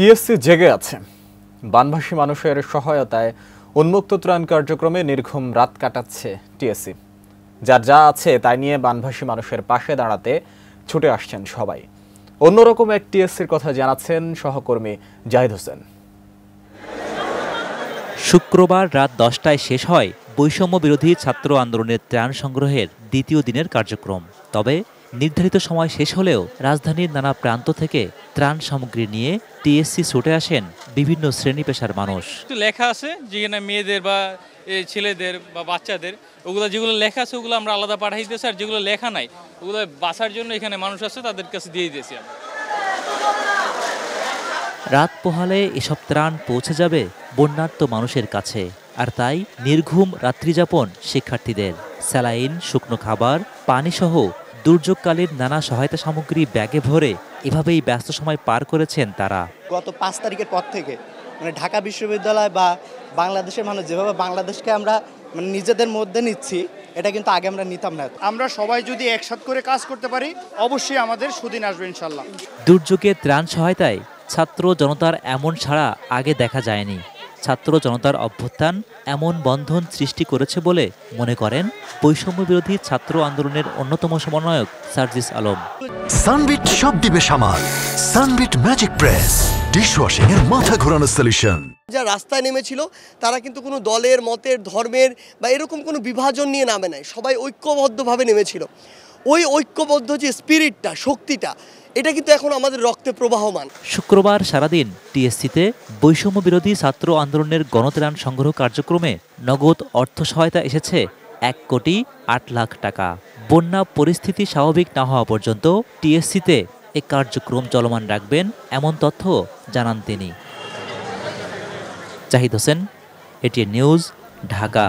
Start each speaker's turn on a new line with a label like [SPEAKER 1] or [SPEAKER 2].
[SPEAKER 1] TSC জেগে আছে। বানভাসী মানুষের সহায়তায় উন্মুক্ত ত্রাণ কার্যক্রমে নির্ঘুম রাত কাটাচ্ছে টিএসসি। যার যা আছে তাই নিয়ে বানভাসী মানুষের পাশে দাঁড়াতে ছুটে আসছেন সবাই। অন্যরকম এক টিএসসির কথা জানাচ্ছেন সহকর্মী জাহিদ হোসেন।
[SPEAKER 2] শুক্রবার রাত 10টায় শেষ হয় বৈষম্য বিরোধী ছাত্র আন্দোলনের ত্রাণ সংগ্রহের দ্বিতীয় দিনের কার্যক্রম। তবে নির্ধারিত সময় শেষ হলেও রাজধানীর নানা প্রান্ত থেকে ত্রাণ সামগ্রী নিয়ে টিএসসি ছুটে আসেন বিভিন্ন শ্রেণী পেশার মানুষ।
[SPEAKER 3] লেখা আছে যেখানে মেয়েদের বা ছেলেদের বা বাচ্চাদের ওগুলো যেগুলো লেখা আছে ওগুলো আমরা আলাদা পাঠাই দিয়েছি, আর যেগুলো লেখা নাই ওগুলো বাঁচার জন্য এখানে মানুষ আছে তাদের কাছে দিয়ে দিয়েছি।
[SPEAKER 2] রাত পোহালে এসব ত্রাণ পৌঁছে যাবে বন্যার্ত মানুষের কাছে, আর তাই নির্ঘুম রাত্রিযাপন শিক্ষার্থীদের। স্যালাইন, শুকনো খাবার, পানিসহ দুর্যোগকালীন নানা সহায়তা সামগ্রী ব্যাগে ভরে এভাবেই ব্যস্ত সময় পার করেছেন তারা।
[SPEAKER 4] গত 5 তারিখের পর থেকে ঢাকা বিশ্ববিদ্যালয় বা বাংলাদেশের মানুষ যেভাবে বাংলাদেশকে আমরা নিজেদের মধ্যে নিচ্ছি, এটা কিন্তু আগে আমরা নিতাম না।
[SPEAKER 5] আমরা সবাই যদি একসাথে করে কাজ করতে পারি অবশ্যই আমাদের সুদিন আসবে ইনশাল্লাহ।
[SPEAKER 2] দুর্যোগে ত্রাণ সহায়তায় ছাত্র জনতার এমন সাড়া আগে দেখা যায়নি। ছাত্র জনতার অভ্যুত্থান এমন বন্ধন সৃষ্টি করেছে বলে মনে করেন বৈষম্য বিরোধী ছাত্র আন্দোলনের অন্যতম সমন্বয়ক সার্জিস আলম।
[SPEAKER 6] সানবিট সব দিবে সামাল। সানবিট ম্যাজিক প্রেস ডিশওয়াশিং এর মাথা ঘোরানো সলিউশন।
[SPEAKER 7] যারা রাস্তায় নেমেছিল তারা কিন্তু কোনো দলের, মতের, ধর্মের বা এরকম কোনো বিভাজন নিয়ে নামে নাই, সবাই ঐক্যবদ্ধভাবে নেমেছিল। ওই ঐক্যবদ্ধ যে স্পিরিটটা, শক্তিটা, এটা কিন্তু এখন আমাদের রক্তে প্রবাহমান।
[SPEAKER 2] শুক্রবার সারাদিন টিএসসিতে বৈষম্য বিরোধী ছাত্র আন্দোলনের গণত্রাণ সংগ্রহ কার্যক্রমে নগদ অর্থ সহায়তা এসেছে 1,08,00,000 টাকা। বন্যা পরিস্থিতি স্বাভাবিক না হওয়া পর্যন্ত টিএসসিতে এ কার্যক্রম চলমান রাখবেন এমন তথ্য জানান তিনি। Zahid Hossain, ATN news, Dhaka.